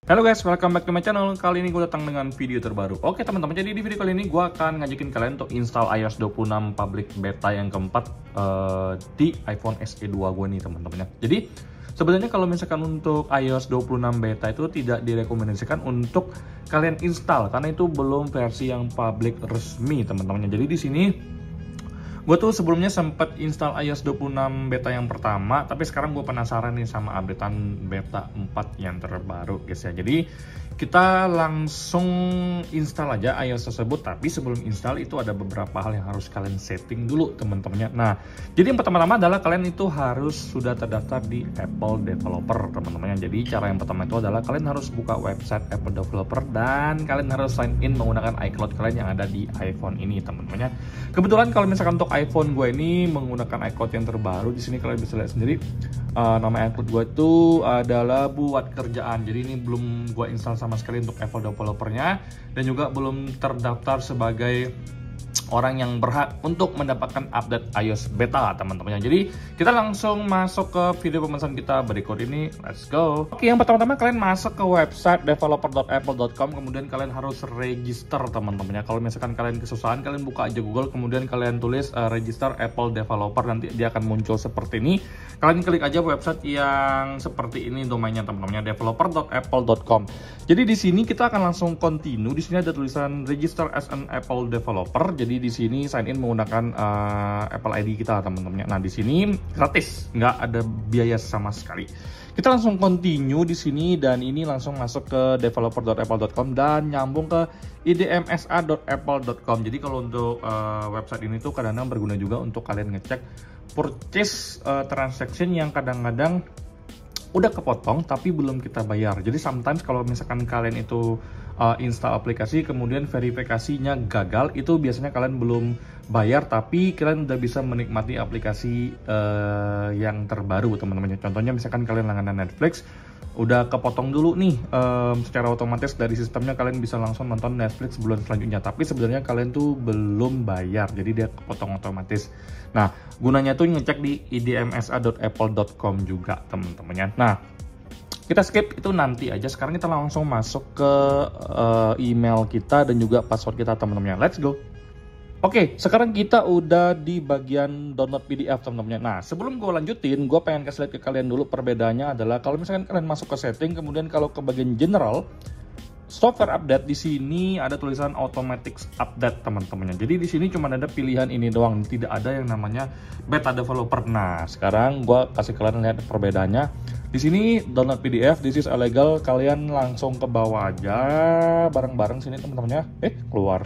Halo guys, welcome back to my channel. Kali ini gue datang dengan video terbaru. Oke teman-teman, jadi di video kali ini gue akan ngajakin kalian untuk install iOS 26 public beta yang keempat di iPhone SE 2 gue nih teman-teman ya. Jadi sebenarnya kalau misalkan untuk iOS 26 beta itu tidak direkomendasikan untuk kalian install karena itu belum versi yang public resmi teman-teman. Jadi di sini gue tuh sebelumnya sempat install iOS 26 beta yang pertama, tapi sekarang gue penasaran nih sama updatean beta 4 yang terbaru guys ya. Jadi kita langsung install aja iOS tersebut, tapi sebelum install itu ada beberapa hal yang harus kalian setting dulu teman-temannya. Nah, jadi yang pertama-tama adalah kalian itu harus sudah terdaftar di Apple Developer teman-temannya. Jadi cara yang pertama itu adalah kalian harus buka website Apple Developer dan kalian harus sign in menggunakan iCloud kalian yang ada di iPhone ini teman-temannya. Kebetulan kalau misalkan untuk iPhone gue ini menggunakan iCloud yang terbaru, di sini kalian bisa lihat sendiri nama iCloud gue itu adalah buat kerjaan. Jadi ini belum gue install sama sekali untuk Apple Developer-nya dan juga belum terdaftar sebagai orang yang berhak untuk mendapatkan update iOS beta teman-temannya. Jadi kita langsung masuk ke video pemesan kita berikut ini. Let's go. Oke, yang pertama-tama kalian masuk ke website developer.apple.com, kemudian kalian harus register teman-temannya. Kalau misalkan kalian kesusahan, kalian buka aja Google, kemudian kalian tulis register Apple Developer, nanti dia akan muncul seperti ini. Kalian klik aja website yang seperti ini domainnya teman-temannya, developer.apple.com. Jadi di sini kita akan langsung continue. Di sini ada tulisan register as an Apple Developer. Jadi di sini sign in menggunakan Apple ID kita teman-teman. Nah di sini gratis, nggak ada biaya sama sekali. Kita langsung continue di sini dan ini langsung masuk ke developer.apple.com dan nyambung ke idmsa.apple.com. Jadi kalau untuk website ini tuh kadang-kadang berguna juga untuk kalian ngecek purchase transaction yang kadang-kadang udah kepotong tapi belum kita bayar. Jadi sometimes kalau misalkan kalian itu install aplikasi kemudian verifikasinya gagal, itu biasanya kalian belum bayar tapi kalian udah bisa menikmati aplikasi yang terbaru teman-teman. Contohnya misalkan kalian langganan Netflix udah kepotong dulu nih secara otomatis dari sistemnya, kalian bisa langsung nonton Netflix bulan selanjutnya, tapi sebenarnya kalian tuh belum bayar jadi dia kepotong otomatis. Nah gunanya tuh ngecek di idmsa.apple.com juga teman-temannya. Nah kita skip itu nanti aja, sekarang kita langsung masuk ke email kita dan juga password kita teman-temannya. Let's go. Oke, sekarang kita udah di bagian download PDF teman-teman. Nah, sebelum gue lanjutin, gue pengen kasih lihat ke kalian dulu perbedaannya adalah kalau misalkan kalian masuk ke setting, kemudian kalau ke bagian general, software update, di sini ada tulisan automatic update teman-temannya. Jadi di sini cuma ada pilihan ini doang, tidak ada yang namanya beta developer. Nah, sekarang gue kasih kalian lihat perbedaannya. Di sini download PDF, this is illegal, kalian langsung ke bawah aja bareng-bareng sini teman-temannya. Keluar.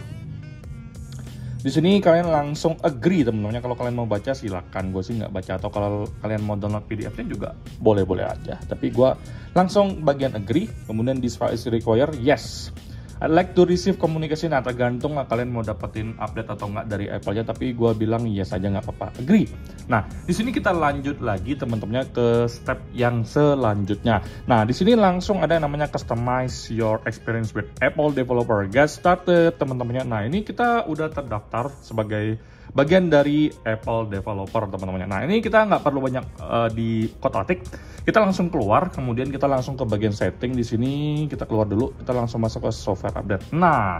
Di sini kalian langsung agree teman-teman. Kalau kalian mau baca silakan, gue sih nggak baca, atau kalau kalian mau download PDF-nya juga boleh-boleh aja. Tapi gue langsung bagian agree, kemudian this file is required, yes. I'd like to receive communication. Nah tergantung kalian mau dapetin update atau nggak dari Apple-nya, tapi gue bilang yes aja nggak apa-apa, agree. Nah di sini kita lanjut lagi teman-temannya ke step yang selanjutnya. Nah di sini langsung ada yang namanya customize your experience with Apple Developer. Get started teman-temannya. Nah ini kita udah terdaftar sebagai bagian dari Apple Developer teman-temannya. Nah ini kita nggak perlu banyak di kotak-atik, kita langsung keluar, kemudian kita langsung ke bagian setting. Di sini kita keluar dulu, kita langsung masuk ke software update. Nah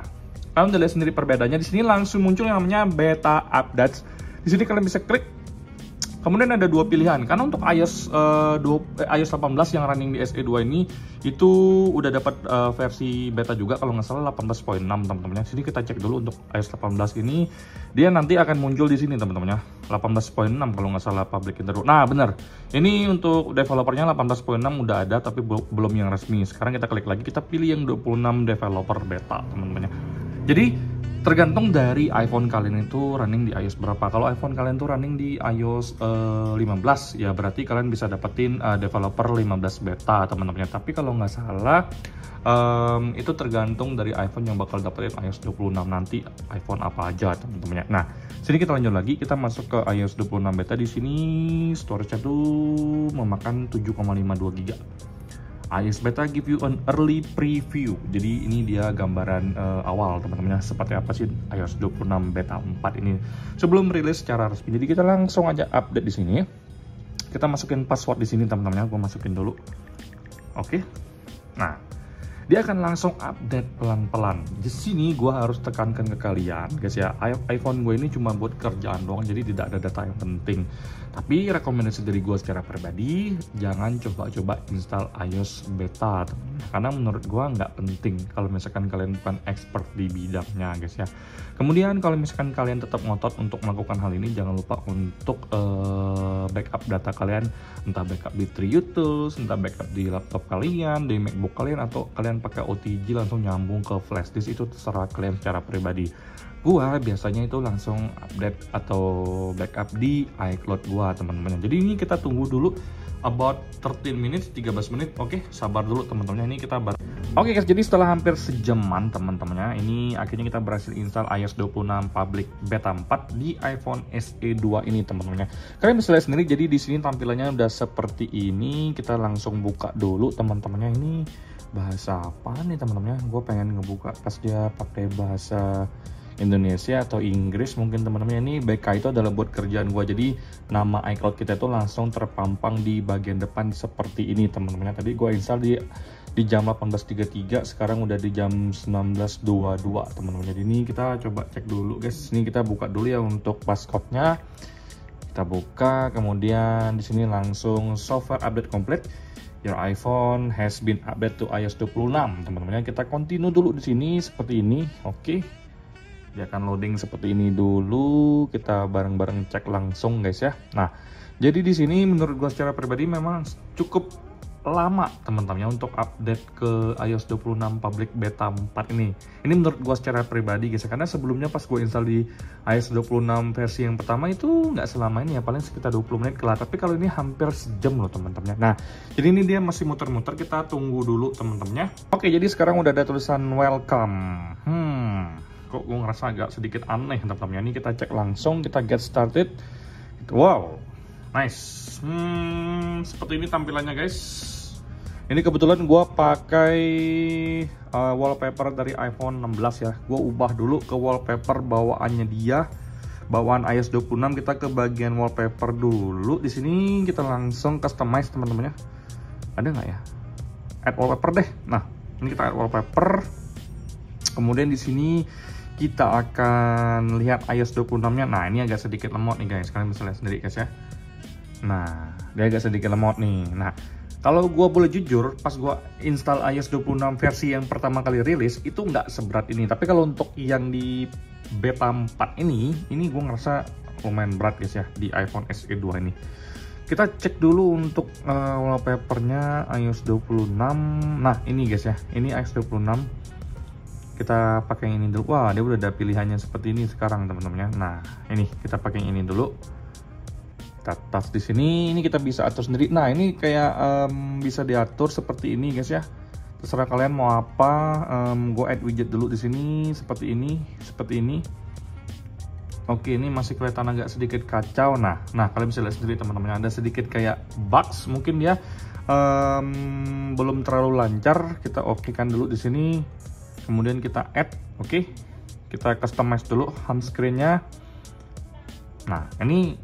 kalian udah lihat sendiri perbedaannya. Di sini langsung muncul yang namanya beta updates. Di sini kalian bisa klik. Kemudian ada dua pilihan, karena untuk iOS 18 yang running di SE 2 ini itu udah dapat versi beta juga kalau nggak salah 18.6 teman-teman. Sini kita cek dulu untuk iOS 18 ini, dia nanti akan muncul di sini teman-teman ya, 18.6 kalau nggak salah public interval. Nah benar, ini untuk developernya 18.6 udah ada tapi belum yang resmi. Sekarang kita klik lagi, kita pilih yang 26 developer beta teman-teman. Jadi tergantung dari iPhone kalian itu running di iOS berapa. Kalau iPhone kalian tuh running di iOS 15 ya berarti kalian bisa dapetin developer 15 beta teman-teman. Tapi kalau nggak salah itu tergantung dari iPhone yang bakal dapetin iOS 26 nanti, iPhone apa aja teman-teman. Nah sini kita lanjut lagi, kita masuk ke iOS 26 beta. Di sini storage-nya tuh memakan 7,52 GB. iOS beta give you an early preview. Jadi ini dia gambaran awal teman-teman, seperti apa sih iOS 26 beta 4 ini sebelum rilis secara resmi. Jadi kita langsung aja update di sini. Kita masukin password di sini teman-teman, gue masukin dulu. Oke. Nah, dia akan langsung update pelan-pelan. Di sini gue harus tekankan ke kalian guys ya, iPhone gue ini cuma buat kerjaan doang, jadi tidak ada data yang penting. Tapi rekomendasi dari gue secara pribadi, jangan coba-coba install iOS beta, karena menurut gue nggak penting kalau misalkan kalian bukan expert di bidangnya guys ya. Kemudian kalau misalkan kalian tetap ngotot untuk melakukan hal ini, jangan lupa untuk backup data kalian, entah backup di Triutus, entah backup di laptop kalian, di MacBook kalian, atau kalian pakai OTG langsung nyambung ke flash disk, itu terserah kalian secara pribadi. Gua biasanya itu langsung update atau backup di iCloud gua teman-teman. Jadi ini kita tunggu dulu about 13 minutes, 13 menit. Oke, sabar dulu teman-teman. Ini kita Oke guys, jadi setelah hampir sejaman teman-temannya, ini akhirnya kita berhasil install iOS 26 public beta 4 di iPhone SE 2 ini teman-temannya. Kalian bisa lihat sendiri, jadi di sini tampilannya udah seperti ini. Kita langsung buka dulu teman-temannya. Ini bahasa apa nih teman-temannya? Gue pengen ngebuka pas dia pakai bahasa Indonesia atau Inggris mungkin teman-teman. Ini BK itu adalah buat kerjaan gua, jadi nama iCloud kita itu langsung terpampang di bagian depan seperti ini teman-teman. Tadi gua install di jam 18.33, sekarang udah di jam 19.22 teman-teman. Jadi ini kita coba cek dulu guys. Ini kita buka dulu ya untuk passcode-nya. Kita buka, kemudian di sini langsung software update complete. Your iPhone has been updated to iOS 26 teman-teman. Kita continue dulu di sini seperti ini. Oke. Dia akan loading seperti ini dulu. Kita bareng-bareng cek langsung guys ya. Nah, jadi di sini menurut gua secara pribadi memang cukup lama teman-teman untuk update ke iOS 26 public beta 4 ini. Ini menurut gua secara pribadi guys ya, karena sebelumnya pas gua install di iOS 26 versi yang pertama itu nggak selama ini ya, paling sekitar 20 menit kelar. Tapi kalau ini hampir sejam loh teman-teman. Nah, jadi ini dia masih muter-muter, kita tunggu dulu teman-temannya. Oke, jadi sekarang udah ada tulisan welcome. Kok gue ngerasa agak sedikit aneh teman-teman. Ini kita cek langsung, kita get started. Wow, nice. Seperti ini tampilannya guys. Ini kebetulan gue pakai wallpaper dari iPhone 16 ya. Gue ubah dulu ke wallpaper bawaannya dia, bawaan iOS 26. Kita ke bagian wallpaper dulu. Di sini kita langsung customize teman-temannya. Ada nggak ya? Add wallpaper deh. Nah, ini kita add wallpaper. Kemudian di sini kita akan lihat iOS 26-nya. Nah, ini agak sedikit lemot nih guys. Kalian bisa lihat sendiri guys ya. Nah, dia agak sedikit lemot nih. Nah, kalau gue boleh jujur, pas gue install iOS 26 versi yang pertama kali rilis, itu nggak seberat ini. Tapi kalau untuk yang di beta 4 ini gue ngerasa lumayan berat guys ya, di iPhone SE 2 ini. Kita cek dulu untuk wallpapernya iOS 26. Nah, ini guys ya, ini iOS 26. Kita pakai yang ini dulu. Wah, dia udah ada pilihannya seperti ini sekarang teman-teman ya. Nah, ini kita pakai yang ini dulu. Kita tas di sini. Ini kita bisa atur sendiri. Nah, ini kayak bisa diatur seperti ini guys ya. Terserah kalian mau apa. Go add widget dulu di sini seperti ini, seperti ini. Oke, ini masih kelihatan agak sedikit kacau. Nah, kalian bisa lihat sendiri teman-teman. Ada sedikit kayak bugs mungkin ya. Belum terlalu lancar. Kita oke-kan dulu di sini. Kemudian kita add, oke. Kita customize dulu home screen-nya. Nah, ini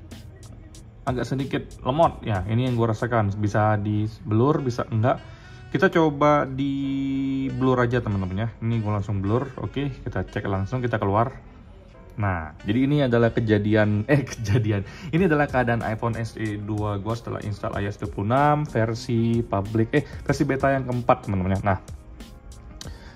agak sedikit lemot ya. Ini yang gue rasakan, bisa di blur, bisa enggak. Kita coba di blur aja teman-teman ya. Ini gue langsung blur, oke. Kita cek langsung, kita keluar. Nah, jadi ini adalah kejadian. Ini adalah keadaan iPhone SE 2 gue setelah install iOS 26 versi versi beta yang keempat teman-teman ya. Nah,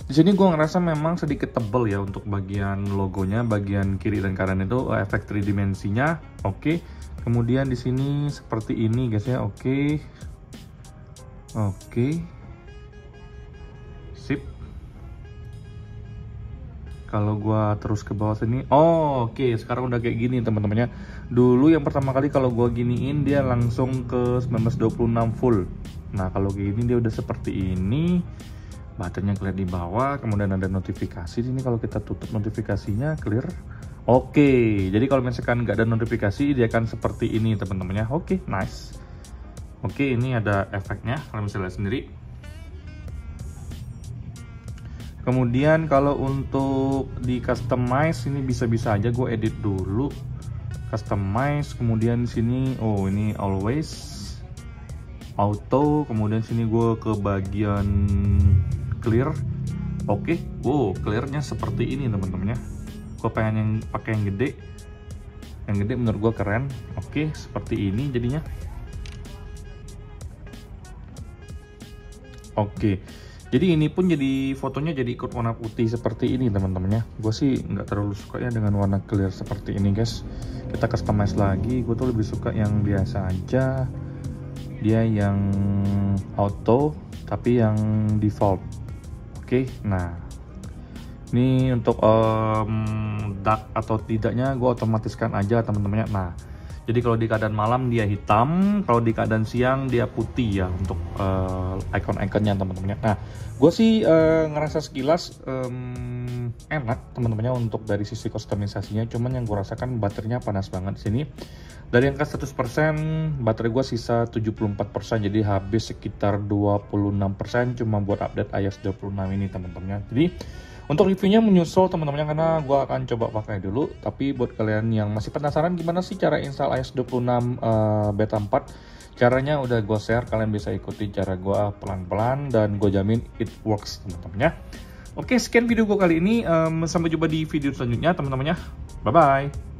di sini gue ngerasa memang sedikit tebel ya untuk bagian logonya, bagian kiri dan kanan itu efek tridimensinya. Oke. Kemudian di sini seperti ini guys ya. Oke. Sip. Kalau gue terus ke bawah sini, oke. Sekarang udah kayak gini teman-temannya. Dulu yang pertama kali kalau gue giniin dia langsung ke 1926 full. Nah, kalau kayak gini dia udah seperti ini. Buttonnya kelihatan di bawah, kemudian ada notifikasi sini. Kalau kita tutup notifikasinya clear. Oke, jadi kalau misalkan nggak ada notifikasi dia akan seperti ini teman-temannya. Oke, nice. Oke, ini ada efeknya, kalian bisa lihat sendiri. Kemudian kalau untuk di customize ini bisa-bisa aja gue edit dulu. Customize, kemudian sini ini always auto, kemudian sini gue ke bagian clear. Oke, wow, clearnya seperti ini teman-teman ya. Gue pengen yang pakai yang gede. Yang gede menurut gue keren. Oke, seperti ini jadinya. Oke, jadi ini pun jadi fotonya jadi ikut warna putih seperti ini teman-teman ya. Gue sih nggak terlalu suka ya dengan warna clear seperti ini guys. Kita customize lagi. Gue tuh lebih suka yang biasa aja. Dia yang auto tapi yang default. Oke, nah ini untuk dark atau tidaknya gue otomatiskan aja teman-teman ya. Nah, jadi kalau di keadaan malam dia hitam, kalau di keadaan siang dia putih ya untuk icon-iconnya teman-teman ya. Nah, gue sih ngerasa sekilas enak teman-temannya untuk dari sisi kustomisasinya. Cuman yang gue rasakan baterainya panas banget di sini. Dari angka 100%, baterai gue sisa 74%, jadi habis sekitar 26% cuma buat update iOS 26 ini teman-teman ya. Jadi untuk reviewnya menyusul teman-teman karena gue akan coba pakai dulu. Tapi buat kalian yang masih penasaran gimana sih cara install iOS 26 beta 4, caranya udah gue share, kalian bisa ikuti cara gue pelan-pelan dan gue jamin it works teman-teman ya. Oke, sekian video gue kali ini, sampai jumpa di video selanjutnya teman-teman ya. Bye bye.